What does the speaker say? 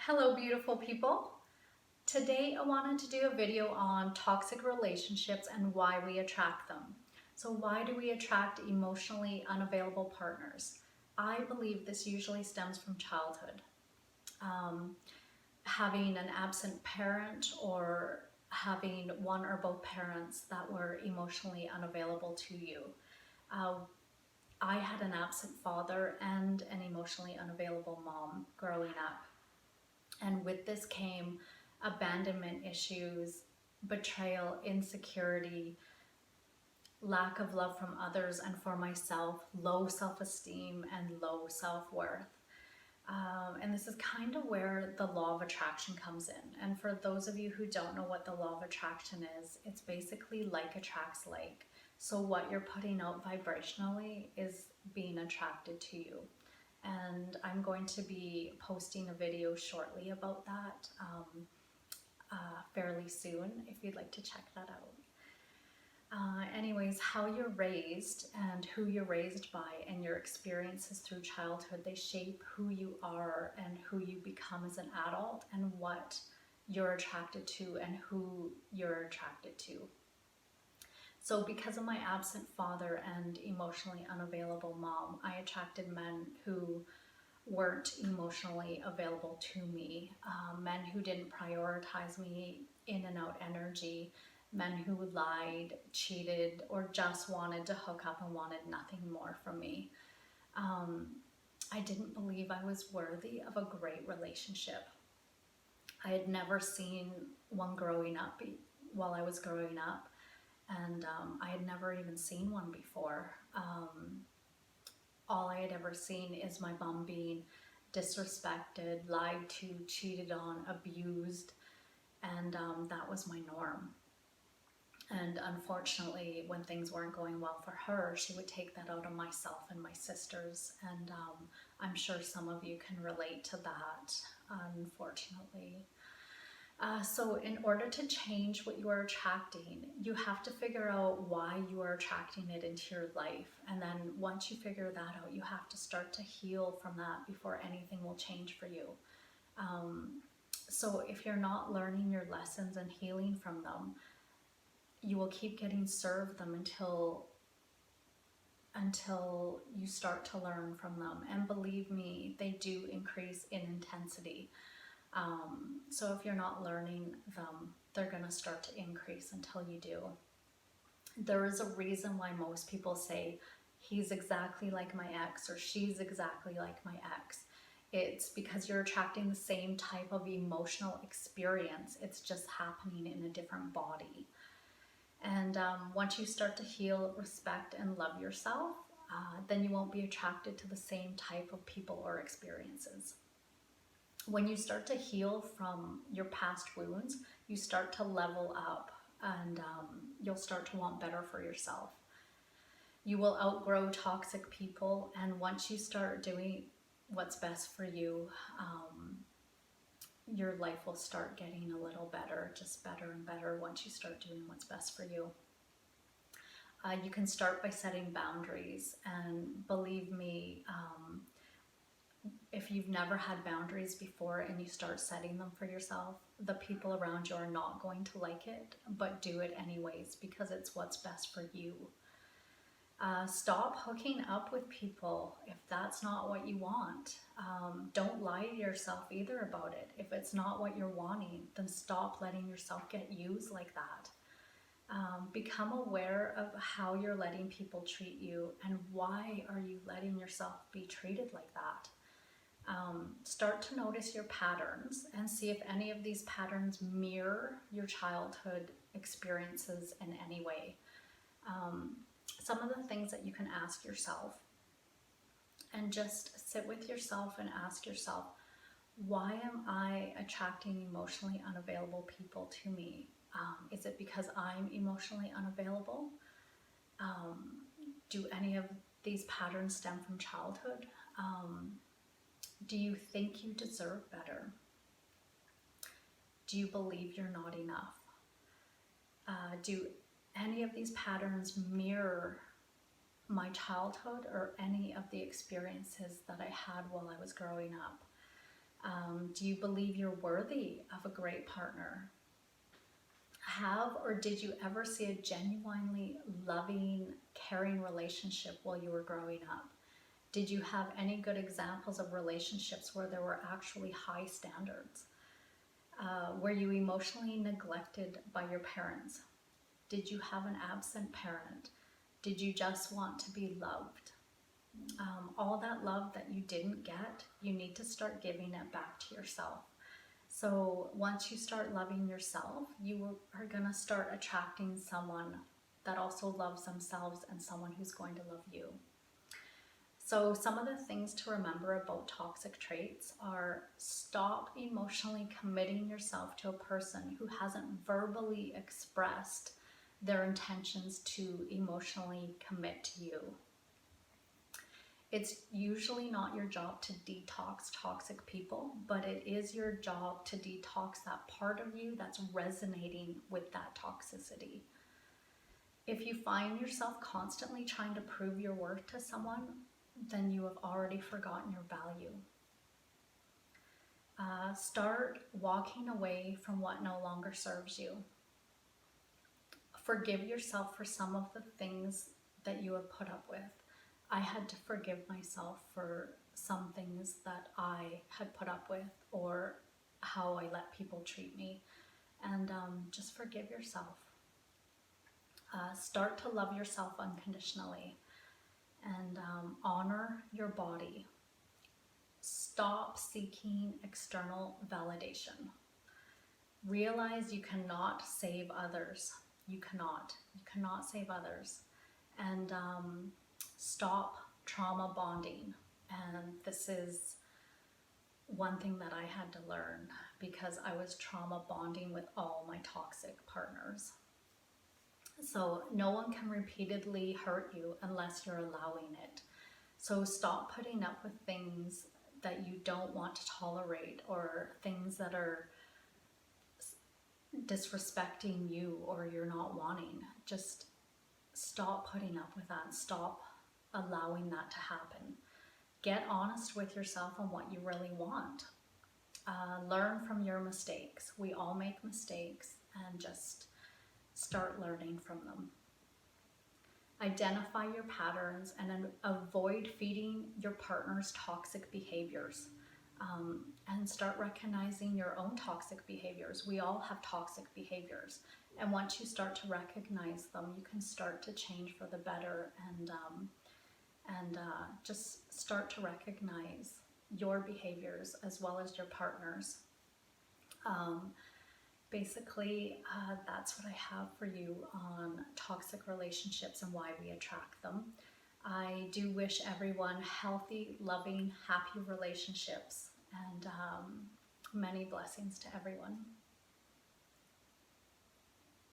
Hello, beautiful people. Today I wanted to do a video on toxic relationships and why we attract them. So why do we attract emotionally unavailable partners? I believe this usually stems from childhood. Um, Having an absent parent or having one or both parents that were emotionally unavailable to you. Uh, I had an absent father and an emotionally unavailable mom growing up. And with this came abandonment issues, betrayal, insecurity, lack of love from others and for myself, low self esteem, and low self worth. And this is kind of where the law of attraction comes in. And for those of you who don't know what the law of attraction is, it's basically like attracts like. So, what you're putting out vibrationally is being attracted to you. And I'm going to be posting a video shortly about that fairly soon if you'd like to check that out. Anyways, how you're raised and who you're raised by and your experiences through childhood, they shape who you are and who you become as an adult and what you're attracted to and who you're attracted to. So because of my absent father and emotionally unavailable mom, I attracted men who weren't emotionally available to me, men who didn't prioritize me, in and out energy, men who lied, cheated, or just wanted to hook up and wanted nothing more from me. I didn't believe I was worthy of a great relationship. I had never seen one growing up while I was growing up, and I had never even seen one before. All I had ever seen is my mom being disrespected, lied to, cheated on, abused, and that was my norm. And unfortunately, when things weren't going well for her, she would take that out on myself and my sisters. And I'm sure some of you can relate to that, unfortunately. So in order to change what you are attracting, you have to figure out why you are attracting it into your life. And then once you figure that out, you have to start to heal from that before anything will change for you. So if you're not learning your lessons and healing from them, you will keep getting served them until you start to learn from them. And believe me, they do increase in intensity. So if you're not learning them, they're going to start to increase until you do. There is a reason why most people say, he's exactly like my ex, or she's exactly like my ex. It's because you're attracting the same type of emotional experience. It's just happening in a different body. And once you start to heal, respect, and love yourself, then you won't be attracted to the same type of people or experiences. When you start to heal from your past wounds, you start to level up, and you'll start to want better for yourself. You will outgrow toxic people, and once you start doing what's best for you, your life will start getting a little better, just better and better once you start doing what's best for you. You can start by setting boundaries, and believe me, if you've never had boundaries before and you start setting them for yourself, the people around you are not going to like it, but do it anyways because it's what's best for you. Stop hooking up with people if that's not what you want. Don't lie to yourself either about it. If it's not what you're wanting, then stop letting yourself get used like that. Become aware of how you're letting people treat you and why are you letting yourself be treated like that. Start to notice your patterns and see if any of these patterns mirror your childhood experiences in any way. Some of the things that you can ask yourself, and just sit with yourself and ask yourself, why am I attracting emotionally unavailable people to me? Is it because I'm emotionally unavailable? Do any of these patterns stem from childhood? Do you think you deserve better? Do you believe you're not enough? Do any of these patterns mirror my childhood or any of the experiences that I had while I was growing up? Do you believe you're worthy of a great partner? Have or did you ever see a genuinely loving, caring relationship while you were growing up? Did you have any good examples of relationships where there were actually high standards? Were you emotionally neglected by your parents? Did you have an absent parent? Did you just want to be loved? All that love that you didn't get, you need to start giving it back to yourself. So once you start loving yourself, you are going to start attracting someone that also loves themselves and someone who's going to love you. So some of the things to remember about toxic traits are: stop emotionally committing yourself to a person who hasn't verbally expressed their intentions to emotionally commit to you. It's usually not your job to detox toxic people, but it is your job to detox that part of you that's resonating with that toxicity. If you find yourself constantly trying to prove your worth to someone, then you have already forgotten your value. Start walking away from what no longer serves you. Forgive yourself for some of the things that you have put up with. I had to forgive myself for some things that I had put up with, or how I let people treat me. And just forgive yourself. Start to love yourself unconditionally, and honor your body. Stop seeking external validation. Realize you cannot save others. You cannot save others. And stop trauma bonding. And this is one thing that I had to learn, because I was trauma bonding with all my toxic partners. So no one can repeatedly hurt you unless you're allowing it. So stop putting up with things that you don't want to tolerate, or things that are disrespecting you or you're not wanting. Just stop putting up with that. Stop allowing that to happen. Get honest with yourself on what you really want. Learn from your mistakes. We all make mistakes, and just start learning from them. Identify your patterns and avoid feeding your partner's toxic behaviors, and start recognizing your own toxic behaviors. We all have toxic behaviors, and once you start to recognize them, you can start to change for the better, and just start to recognize your behaviors as well as your partner's. Basically, that's what I have for you on toxic relationships and why we attract them. I do wish everyone healthy, loving, happy relationships, and many blessings to everyone.